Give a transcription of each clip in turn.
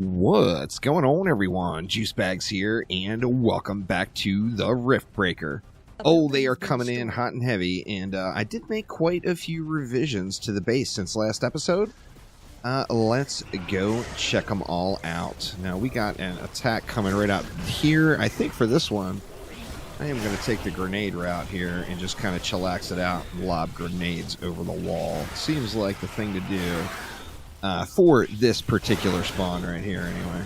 What's going on, everyone? Juicebags here, and welcome back to the Riftbreaker. Oh, they are coming in hot and heavy, and I did make quite a few revisions to the base since last episode. Let's go check them all out. Now, we got an attack coming right out here. I think for this one, I am going to take the grenade route here and just kind of chillax it out and lob grenades over the wall. Seems like the thing to do. For this particular spawn right here, anyway.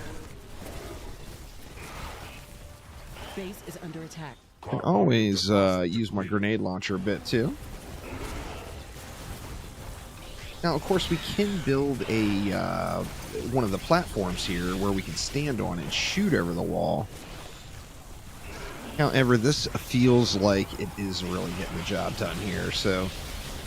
Base is under attack. Can always use my grenade launcher a bit too. Now, of course, we can build a one of the platforms here where we can stand on and shoot over the wall. However, this feels like it is really getting the job done here, so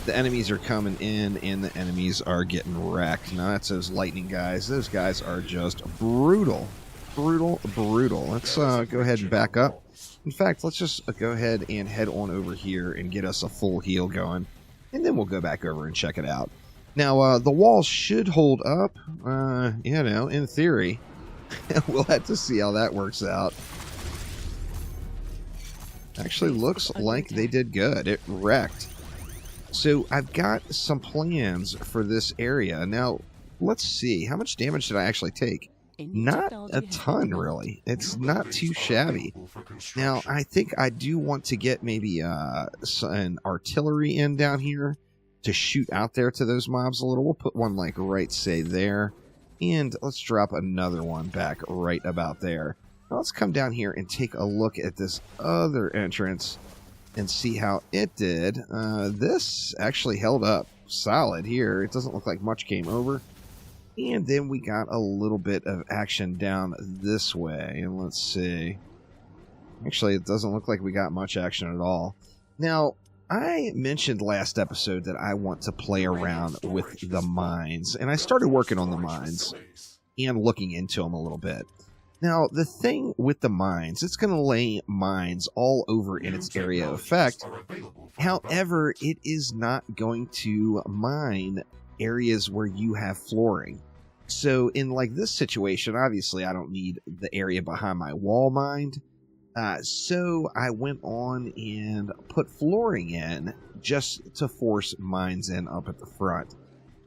the enemies are coming in, and the enemies are getting wrecked. Now, that's those lightning guys. Those guys are just brutal. Brutal, brutal. Let's go ahead and back up. In fact, let's just go ahead and head on over here and get us a full heal going, and then we'll go back over and check it out. Now, the walls should hold up, you know, in theory. We'll have to see how that works out. Actually, looks like they did good. It wrecked. So I've got some plans for this area. Now, let's see. How much damage did I actually take? Not a ton, really. It's not too shabby. Now, I think I do want to get maybe an artillery in down here to shoot out there to those mobs a little. We'll put one, like, right, say, there. And let's drop another one back right about there. Now, let's come down here and take a look at this other entrance and see how it did. This actually held up solid here. It doesn't look like much came over. And then we got a little bit of action down this way. And let's see. Actually, it doesn't look like we got much action at all. Now, I mentioned last episode that I want to play around with the mines. And I started working on the mines and looking into them a little bit. Now, the thing with the mines, it's going to lay mines all over in its area of effect. However, it is not going to mine areas where you have flooring. So in like this situation, obviously I don't need the area behind my wall mined. So I went on and put flooring in just to force mines in up at the front.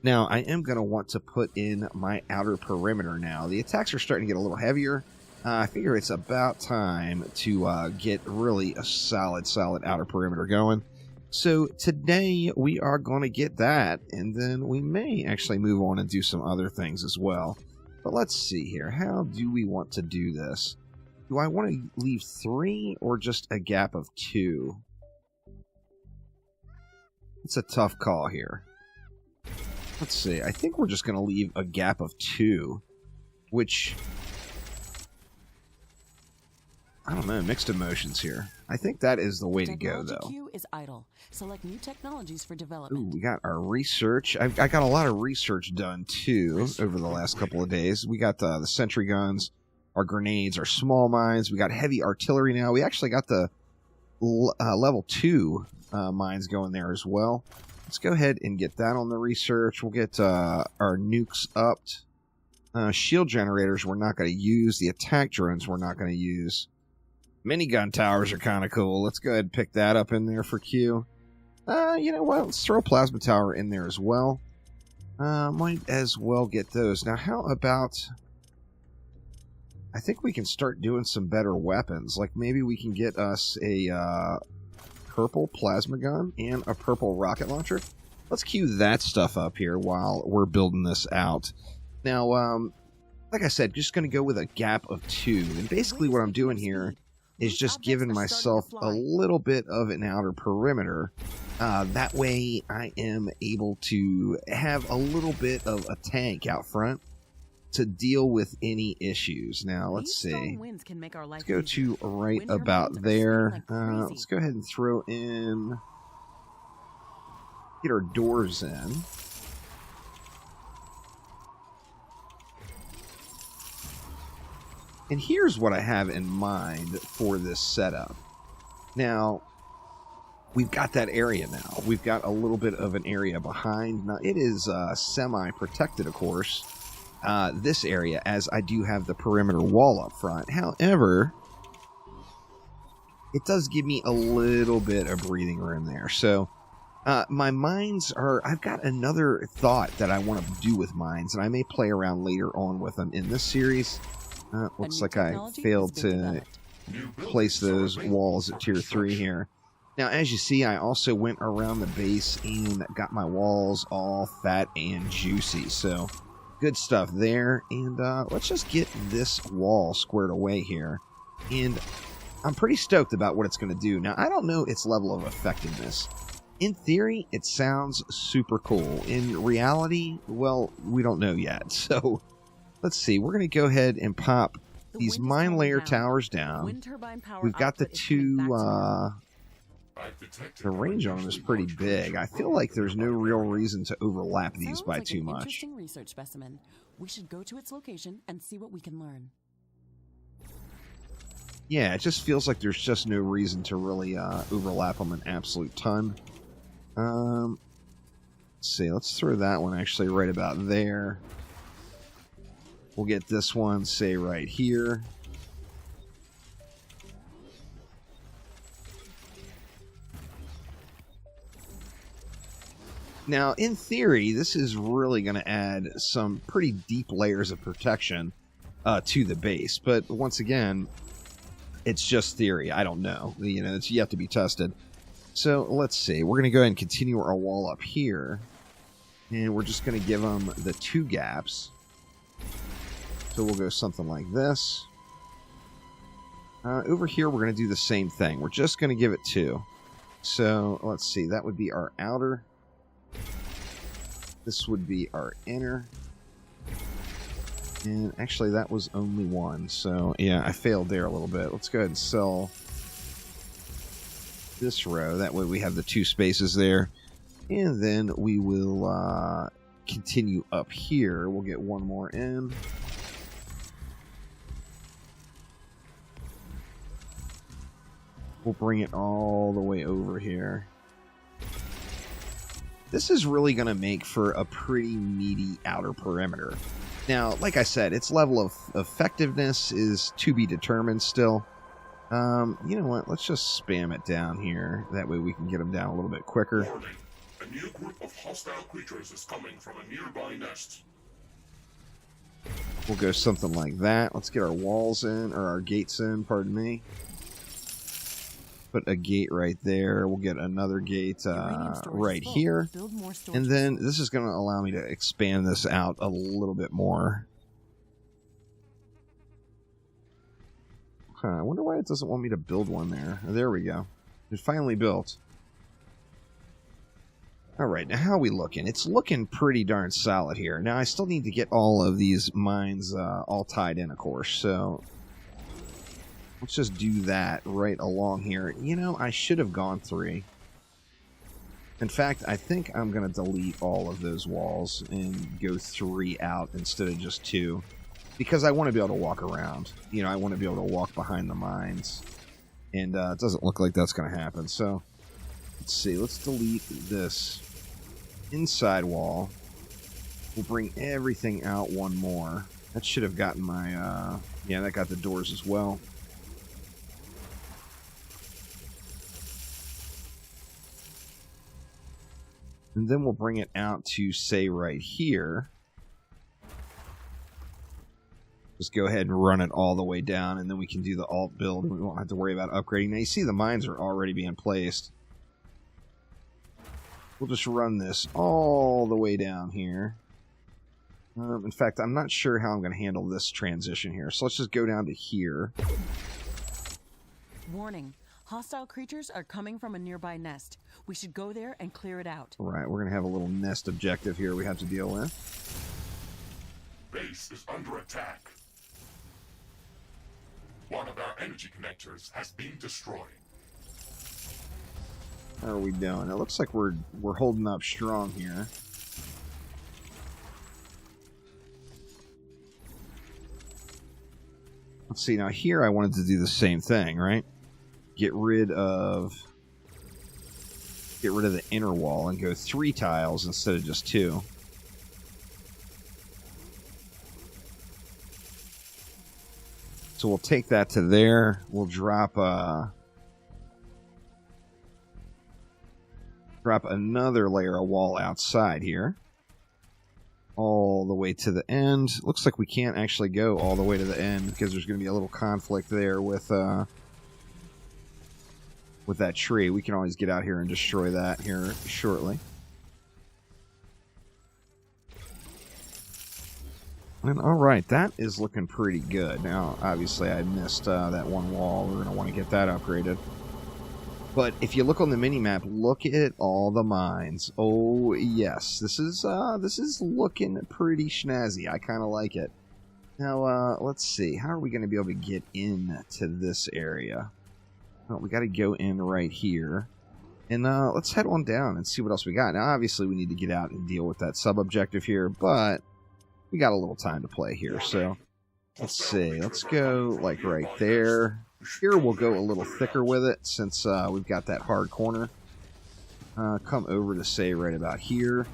Now, I am going to want to put in my outer perimeter now. The attacks are starting to get a little heavier. I figure it's about time to get really a solid outer perimeter going. So today we are going to get that, and then we may actually move on and do some other things as well. But let's see here. How do we want to do this? Do I want to leave 3 or just a gap of 2? It's a tough call here. Let's see. I think we're just going to leave a gap of 2, which, I don't know, mixed emotions here. I think that is the way to go, though. Queue is idle. Select new technologies for development. Ooh, we got our research. I got a lot of research done, too, over the last couple of days. We got the sentry guns, our grenades, our small mines. We got heavy artillery now. We actually got the level 2 mines going there as well. Let's go ahead and get that on the research. We'll get our nukes upped. Shield generators we're not going to use. The attack drones we're not going to use. Minigun towers are kind of cool. Let's go ahead and pick that up in there for Q. You know what? Let's throw a plasma tower in there as well. Might as well get those. Now, how about... I think we can start doing some better weapons. Like, maybe we can get us a... purple plasma gun and a purple rocket launcher. Let's queue that stuff up here while we're building this out. Now, like I said, just going to go with a gap of 2. And basically what I'm doing here is just giving myself a little bit of an outer perimeter. That way I am able to have a little bit of a tank out front to deal with any issues. Now, let's see. Let's go to right about there. Let's go ahead and throw in... Get our doors in. And here's what I have in mind for this setup. Now, we've got that area now. We've got a little bit of an area behind. Now, it is semi-protected, of course. this area, as I do have the perimeter wall up front. However, it does give me a little bit of breathing room there. So my mines are... I've got another thought that I want to do with mines, and I may play around later on with them in this series. Looks like I failed to place those walls at tier 3 here. Now, as you see, I also went around the base and got my walls all fat and juicy. So, good stuff there. And let's just get this wall squared away here. And I'm pretty stoked about what it's going to do. Now, I don't know its level of effectiveness. In theory, it sounds super cool. In reality, well, we don't know yet. So, let's see. We're going to go ahead and pop these mine layer towers down. We've got the two... the range on them is pretty big. I feel like there's no real reason to overlap these by too much. Interesting research specimen. We should go to its location and see what we can learn. Yeah, it just feels like there's just no reason to really overlap them an absolute ton. Let's see, let's throw that one actually right about there. We'll get this one, say, right here. Now, in theory, this is really going to add some pretty deep layers of protection to the base. But once again, it's just theory. I don't know. You know, it's yet to be tested. So let's see. We're going to go ahead and continue our wall up here. And we're just going to give them the 2 gaps. So we'll go something like this. Over here, we're going to do the same thing. We're just going to give it 2. So let's see. That would be our outer. This would be our inner. And actually, that was only 1. So, yeah, I failed there a little bit. Let's go ahead and sell this row. That way we have the 2 spaces there. And then we will continue up here. We'll get 1 more in. We'll bring it all the way over here. This is really going to make for a pretty meaty outer perimeter. Now, like I said, its level of effectiveness is to be determined still. You know what? Let's just spam it down here. That way we can get them down a little bit quicker. Warning. A new group of hostile creatures is coming from a nearby nest. We'll go something like that. Let's get our walls in, or our gates in, pardon me. Put a gate right there. We'll get another gate right here. And then this is going to allow me to expand this out a little bit more. Huh, I wonder why it doesn't want me to build one there. There we go. It finally built. Alright, now how are we looking? It's looking pretty darn solid here. Now I still need to get all of these mines all tied in, of course. So let's just do that right along here. You know, I should have gone 3. In fact, I think I'm going to delete all of those walls and go 3 out instead of just 2. Because I want to be able to walk around. You know, I want to be able to walk behind the mines. And it doesn't look like that's going to happen. So, let's see. Let's delete this inside wall. We'll bring everything out 1 more. That should have gotten my... yeah, that got the doors as well. And then we'll bring it out to, say, right here. Just go ahead and run it all the way down, and then we can do the alt build, and we won't have to worry about upgrading. Now, you see the mines are already being placed. We'll just run this all the way down here. In fact, I'm not sure how I'm going to handle this transition here. So let's just go down to here. Warning. Hostile creatures are coming from a nearby nest. We should go there and clear it out. All right, we're going to have a little nest objective here we have to deal with. Base is under attack. One of our energy connectors has been destroyed. How are we doing? It looks like we're holding up strong here. Let's see, now here I wanted to do the same thing, right? Get rid of the inner wall and go 3 tiles instead of just 2. So we'll take that to there. We'll drop another layer of wall outside here. All the way to the end. Looks like we can't actually go all the way to the end because there's going to be a little conflict there with that tree. We can always get out here and destroy that here shortly. And alright, that is looking pretty good. Now, obviously I missed that one wall. We're going to want to get that upgraded. But if you look on the mini-map, look at all the mines. Oh, yes. This is looking pretty snazzy. I kind of like it. Now, let's see. How are we going to be able to get into this area? Well, we got to go in right here. And let's head on down and see what else we got. Now, obviously, we need to get out and deal with that sub-objective here, but we got a little time to play here. So, let's see. Let's go, like, right there. Here we'll go a little thicker with it since we've got that hard corner. Come over to, say, right about here.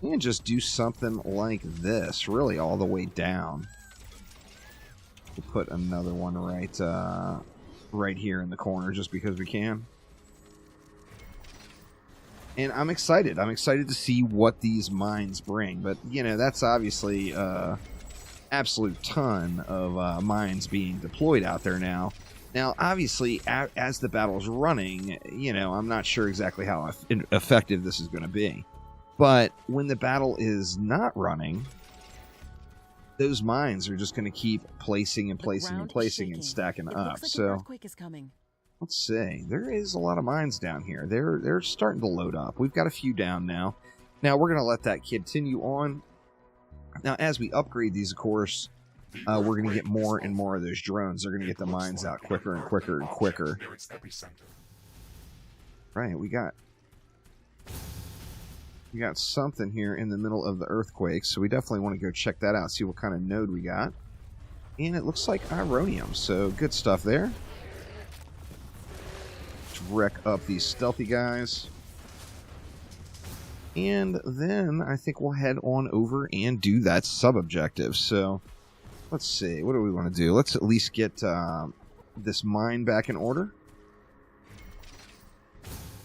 And just do something like this, really all the way down. We'll put another one right here in the corner just because we can. And I'm excited. I'm excited to see what these mines bring. But, you know, that's obviously absolute ton of mines being deployed out there now. Now, obviously, as the battle's running, you know, I'm not sure exactly how effective this is going to be. But when the battle is not running, those mines are just going to keep placing and placing and placing and stacking up. So, let's see. There is a lot of mines down here. They're starting to load up. We've got a few down now. Now, we're going to let that continue on. Now, as we upgrade these, of course, we're going to get more and more of those drones. They're going to get the mines out quicker and quicker and quicker. Right, we got something here in the middle of the earthquake, so we definitely want to go check that out, see what kind of node we got. And it looks like Ironium, so good stuff there. Let's wreck up these stealthy guys. And then I think we'll head on over and do that sub-objective. So, let's see. What do we want to do? Let's at least get this mine back in order.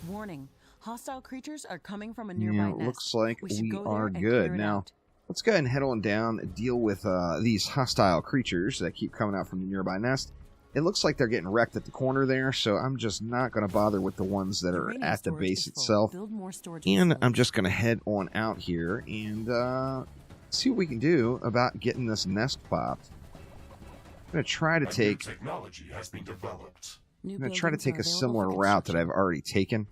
Warning. Hostile creatures are coming from a nearby nest. Looks like we are good. Now, let's go ahead and head on down and deal with these hostile creatures that keep coming out from the nearby nest. It looks like they're getting wrecked at the corner there, so I'm just not going to bother with the ones that are at the base itself. And I'm just going to head on out here and see what we can do about getting this nest popped. I'm going to try to take a similar route that I've already taken.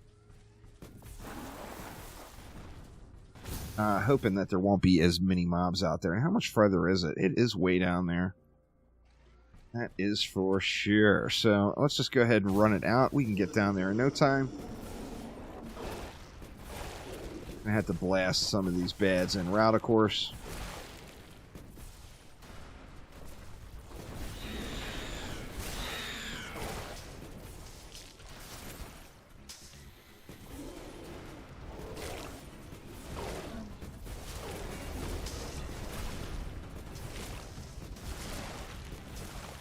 Hoping that there won't be as many mobs out there. And how much further is it? It is way down there. That is for sure. So let's just go ahead and run it out. We can get down there in no time. I have to blast some of these bads en route, of course.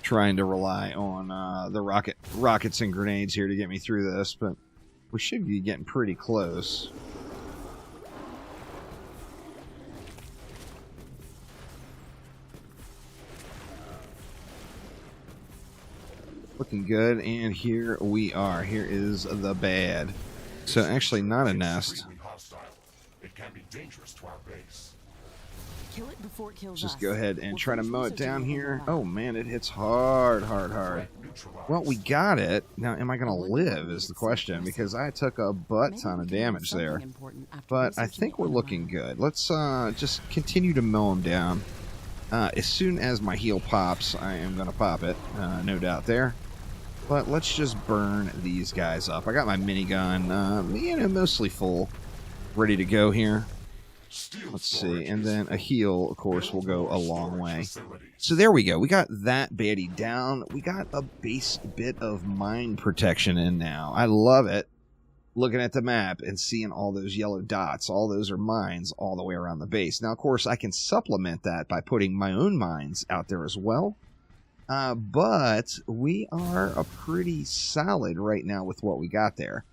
Trying to rely on the rockets and grenades here to get me through this, but we should be getting pretty close. Looking good, and here we are. Here is the bad. So actually not a nest. It can be dangerous to our base. Kill it before it kills Just us. go ahead and try to mow it down here. Oh man, it hits hard, hard, hard. Well, we got it. Now, am I going to live is the question, because I took a butt ton of damage there. But I think we're looking good. Let's just continue to mow them down. As soon as my heal pops, I am going to pop it. No doubt there. But let's just burn these guys up. I got my minigun, you know, mostly full. Ready to go here. Let's see, and then a heal, of course, will go a long way. So there we go. We got that baddie down. We got a base bit of mine protection in now. I love it. looking at the map and seeing all those yellow dots. All those are mines all the way around the base. Now, of course, I can supplement that by putting my own mines out there as well. But we are a pretty solid right now with what we got there.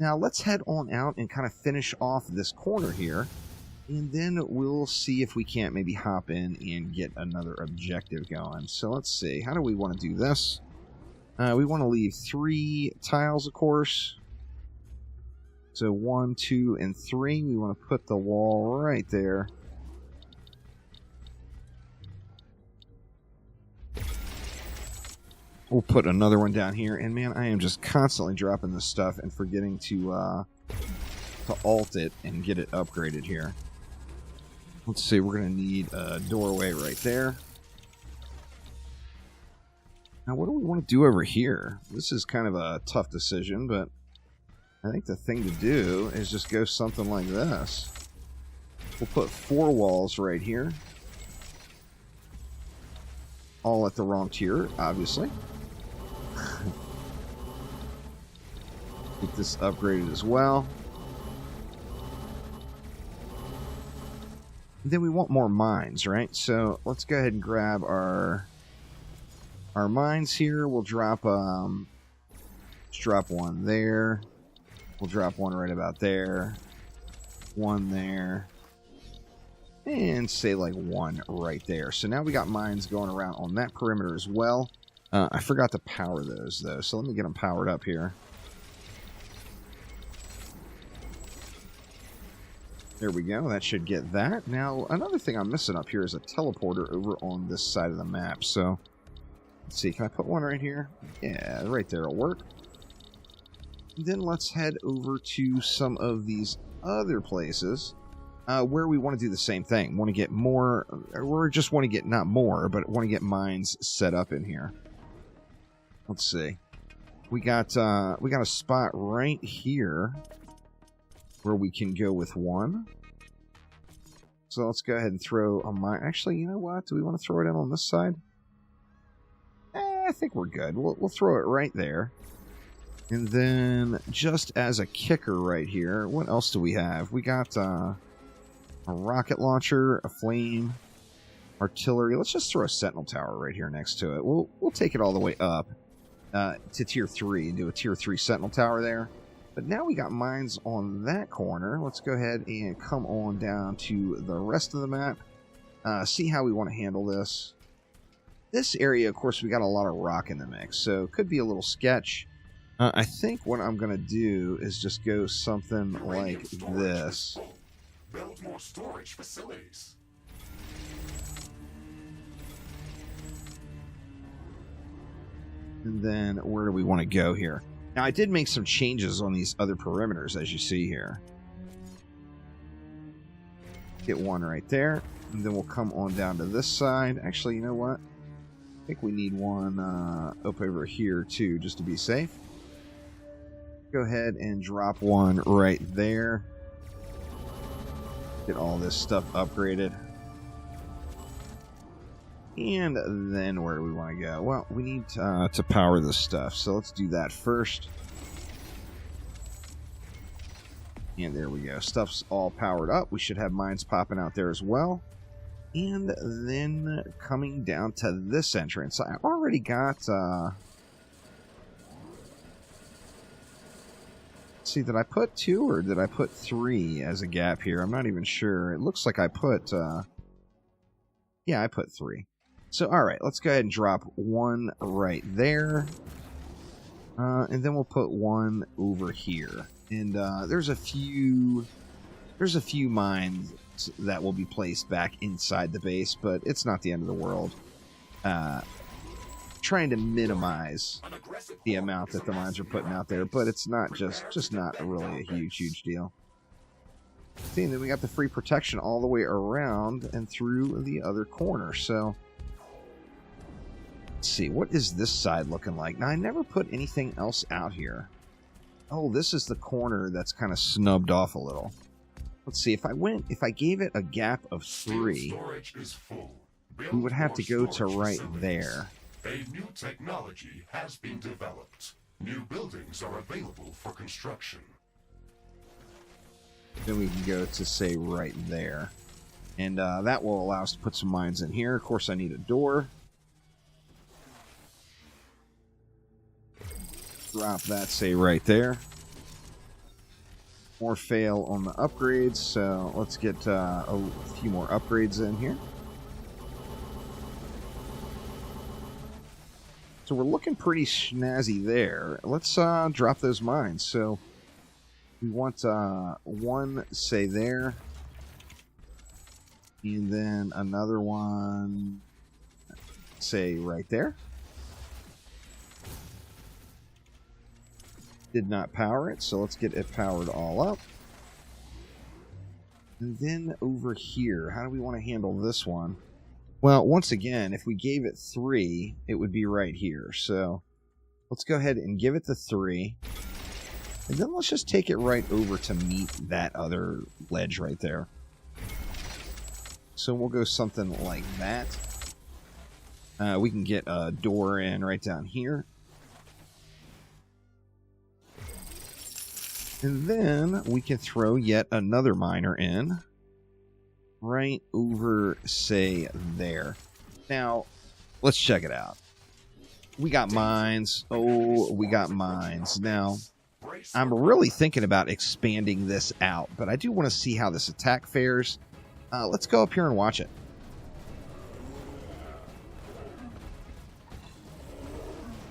Now, let's head on out and kind of finish off this corner here. And then we'll see if we can't maybe hop in and get another objective going. So let's see. How do we want to do this? We want to leave 3 tiles, of course. So 1, 2, and 3. We want to put the wall right there. We'll put another one down here. And man, I am just constantly dropping this stuff and forgetting to alt it and get it upgraded here. Let's see, we're going to need a doorway right there. Now, what do we want to do over here? This is kind of a tough decision, but I think the thing to do is just go something like this. We'll put 4 walls right here. All at the wrong tier, obviously. Get this upgraded as well. Then we want more mines, right? So let's go ahead and grab our mines here. We'll drop let's drop one there. We'll drop one right about there. One there. And say like one right there. So now we got mines going around on that perimeter as well. I forgot to power those though, so let me get them powered up here. There we go, that should get that. Now, another thing I'm missing up here is a teleporter over on this side of the map. So, let's see, can I put one right here? Yeah, right there will work. Then let's head over to some of these other places where we want to do the same thing. Want to get more, or just want to get, not more, but want to get mines set up in here. Let's see. We got a spot right here where we can go with one. So let's go ahead and throw a mine. Actually, you know what? Do we want to throw it in on this side? I think we're good. We'll throw it right there. And then, just as a kicker right here, what else do we have? We got a rocket launcher, a flame, artillery. Let's just throw a sentinel tower right here next to it. We'll take it all the way up to tier 3 and do a tier 3 sentinel tower there. But now we got mines on that corner. Let's go ahead and come on down to the rest of the map. See how we want to handle this. This area, of course, we got a lot of rock in the mix, so it could be a little sketch. I think what I'm going to do is just go something like this. Build more storage facilities. And then where do we want to go here? Now, I did make some changes on these other perimeters, as you see here. Get one right there. And then we'll come on down to this side. Actually, you know what? I think we need one up over here, too, just to be safe. Go ahead and drop one right there. Get all this stuff upgraded. And then where do we want to go? Well, we need to power this stuff, so let's do that first. And there we go. Stuff's all powered up. We should have mines popping out there as well. And then coming down to this entrance, I already got... see, did I put 2 or did I put 3 as a gap here? I'm not even sure. It looks like I put... yeah, I put 3. So, alright, let's go ahead and drop one right there. And then we'll put one over here. And there's a few mines that will be placed back inside the base, but it's not the end of the world. Trying to minimize the amount that the mines are putting out there, but it's not just not really a huge deal. See, and then we got the free protection all the way around and through the other corner. So, let's see, what is this side looking like? Now, I never put anything else out here. Oh, this is the corner that's kind of snubbed off a little. Let's see, if I gave it a gap of 3, we would have to go to right there. A new technology has been developed. New buildings are available for construction. Then we can go to, say, right there. And that will allow us to put some mines in here. Of course, I need a door. Drop that, say, right there. More fail on the upgrades, so let's get a few more upgrades in here. So we're looking pretty snazzy there. Let's drop those mines. So we want one, say, there. And then another one, say, right there. Did not power it, so let's get it powered all up. And then over here, how do we want to handle this one? Well, once again, if we gave it 3, it would be right here. So let's go ahead and give it the 3. And then let's just take it right over to meet that other ledge right there. So we'll go something like that. We can get a door in right down here. And then we can throw yet another miner in. Right over, say, there. Now, let's check it out. We got mines. Oh, we got mines. Now, I'm really thinking about expanding this out, but I do want to see how this attack fares. Let's go up here and watch it.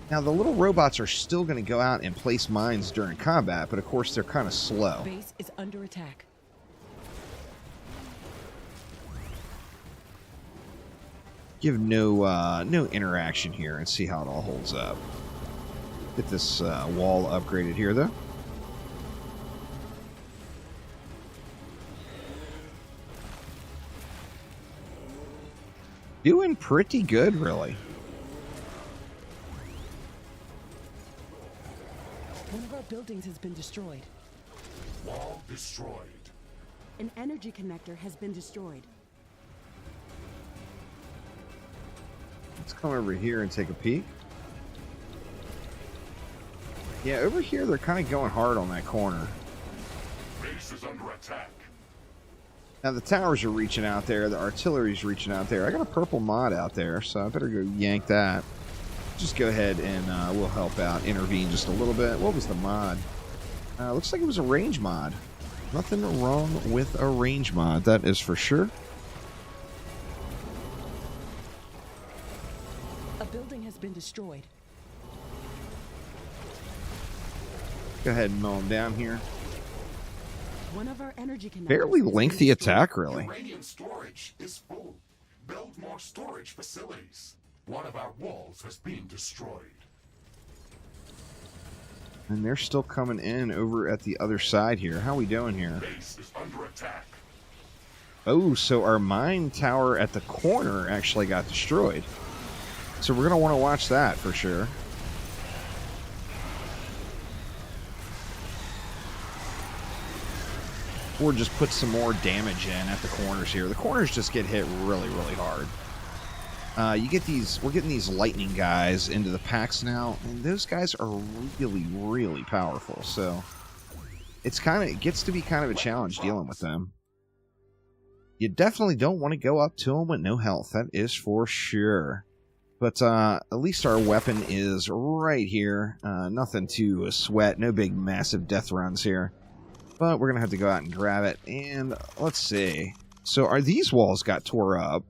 Now, the little robots are still going to go out and place mines during combat, but of course they're kind of slow. Base is under attack. Give no interaction here and see how it all holds up. Get this wall upgraded here, though. Doing pretty good, really. One of our buildings has been destroyed. Wall destroyed. An energy connector has been destroyed. Let's come over here and take a peek. Yeah, over here they're kind of going hard on that corner. Base is under attack. Now the towers are reaching out there, the artillery's reaching out there. I got a purple mod out there, so I better go yank that. Just go ahead and we'll help out, intervene just a little bit. What was the mod? Looks like it was a range mod. Nothing wrong with a range mod, that is for sure. A building has been destroyed. Go ahead and mow them down here. One of our energy connectors. Fairly lengthy attack, really. Uranium storage is full. Build more storage facilities. One of our walls has been destroyed. And they're still coming in over at the other side here. How are we doing here? Base is under attack. Oh, so our mine tower at the corner actually got destroyed. So we're going to want to watch that for sure. Or just put some more damage in at the corners here. The corners just get hit really, really hard. You get these, we're getting these lightning guys into the packs now, and those guys are really, really powerful. So it gets to be kind of a challenge dealing with them. You definitely don't want to go up to them with no health. That is for sure. But at least our weapon is right here. Nothing to sweat. No big, massive death runs here. But we're going to have to go out and grab it. And let's see. So are these walls got tore up?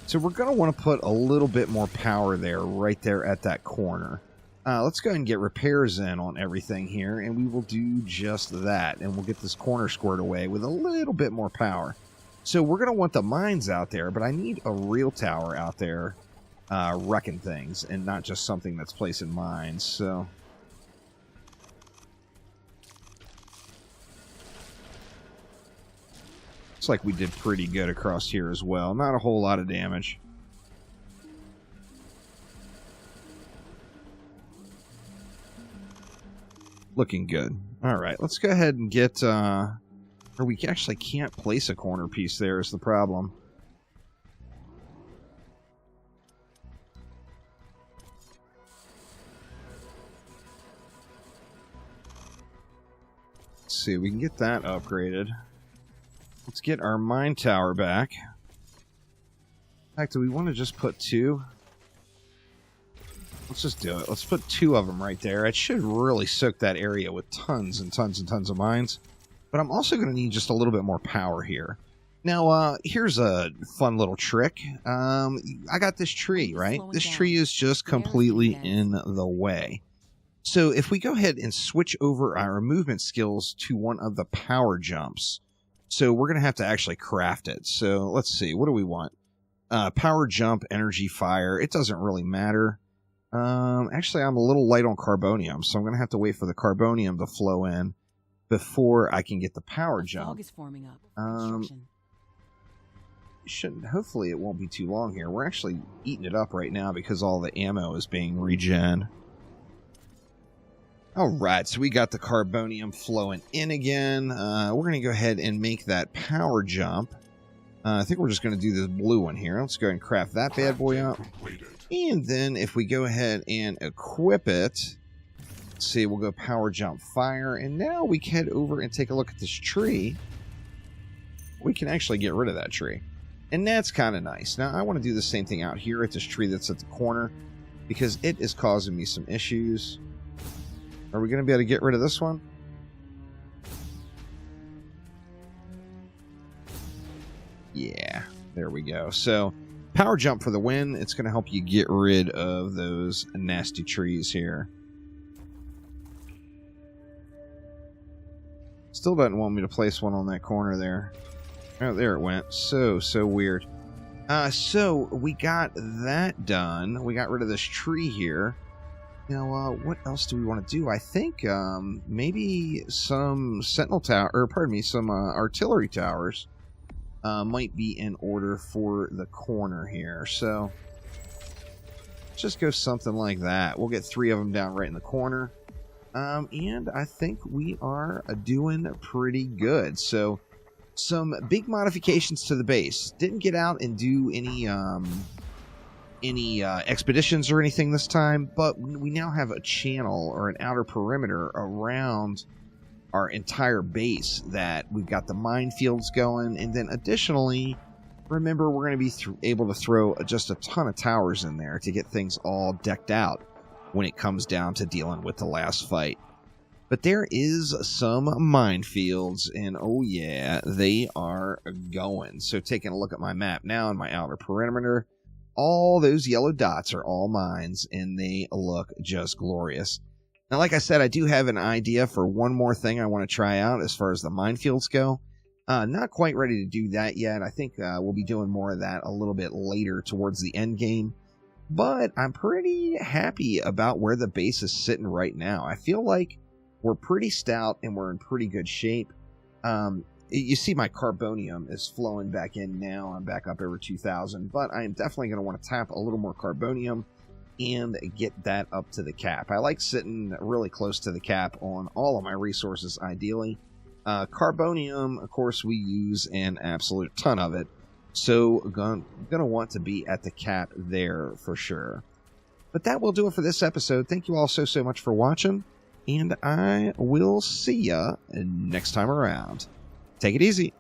So we're going to want to put a little bit more power there, right there at that corner. Let's go ahead and get repairs in on everything here, and we will do just that. And we'll get this corner squared away with a little bit more power. So we're going to want the mines out there, but I need a real tower out there wrecking things, and not just something that's placing mines. So looks like we did pretty good across here as well. Not a whole lot of damage. Looking good. All right, let's go ahead and get... or we actually can't place a corner piece there is the problem. Let's see, we can get that upgraded. Let's get our mine tower back. In fact, do we want to just put 2? Let's just do it. Let's put 2 of them right there. It should really soak that area with tons and tons and tons of mines. But I'm also going to need just a little bit more power here. Now, here's a fun little trick. I got this tree, right? This tree is just completely in the way. So if we go ahead and switch over our movement skills to one of the power jumps. So we're going to have to actually craft it. So let's see. What do we want? Power jump, energy, fire. It doesn't really matter. Actually, I'm a little light on carbonium, so I'm going to have to wait for the carbonium to flow in before I can get the power jump. Fog is forming up. Shouldn't. Hopefully, it won't be too long here. We're actually eating it up right now because all the ammo is being regen. All right, so we got the carbonium flowing in again. We're going to go ahead and make that power jump. I think we're just going to do this blue one here. Let's go ahead and craft that bad boy up. And then if we go ahead and equip it, let's see, we'll go power jump fire. And now we can head over and take a look at this tree. We can actually get rid of that tree. And that's kind of nice. Now, I want to do the same thing out here at this tree that's at the corner because it is causing me some issues. Are we going to be able to get rid of this one? Yeah, there we go. So, power jump for the win. It's going to help you get rid of those nasty trees here. Still doesn't want me to place one on that corner there. Oh, there it went. So weird. So, we got that done. We got rid of this tree here. Now, what else do we want to do? I think maybe some sentinel tower, or pardon me, some artillery towers might be in order for the corner here. So, let's just go something like that. We'll get 3 of them down right in the corner. And I think we are doing pretty good. So, some big modifications to the base. Didn't get out and do any expeditions or anything this time, but we now have a channel or an outer perimeter around our entire base that we've got the minefields going, and then additionally, remember, we're going to be able to throw just a ton of towers in there to get things all decked out when it comes down to dealing with the last fight. But there is some minefields, and oh yeah, they are going. So taking a look at my map now and my outer perimeter, all those yellow dots are all mines, and they look just glorious. Now, like I said, I do have an idea for one more thing I want to try out as far as the minefields go. Not quite ready to do that yet. I think we'll be doing more of that a little bit later towards the end game. But I'm pretty happy about where the base is sitting right now. I feel like we're pretty stout and we're in pretty good shape. You see my carbonium is flowing back in now. I'm back up over 2,000, but I am definitely going to want to tap a little more carbonium and get that up to the cap. I like sitting really close to the cap on all of my resources, ideally. Carbonium, of course, we use an absolute ton of it, so going to want to be at the cap there for sure. But that will do it for this episode. Thank you all so much for watching, and I will see ya next time around. Take it easy.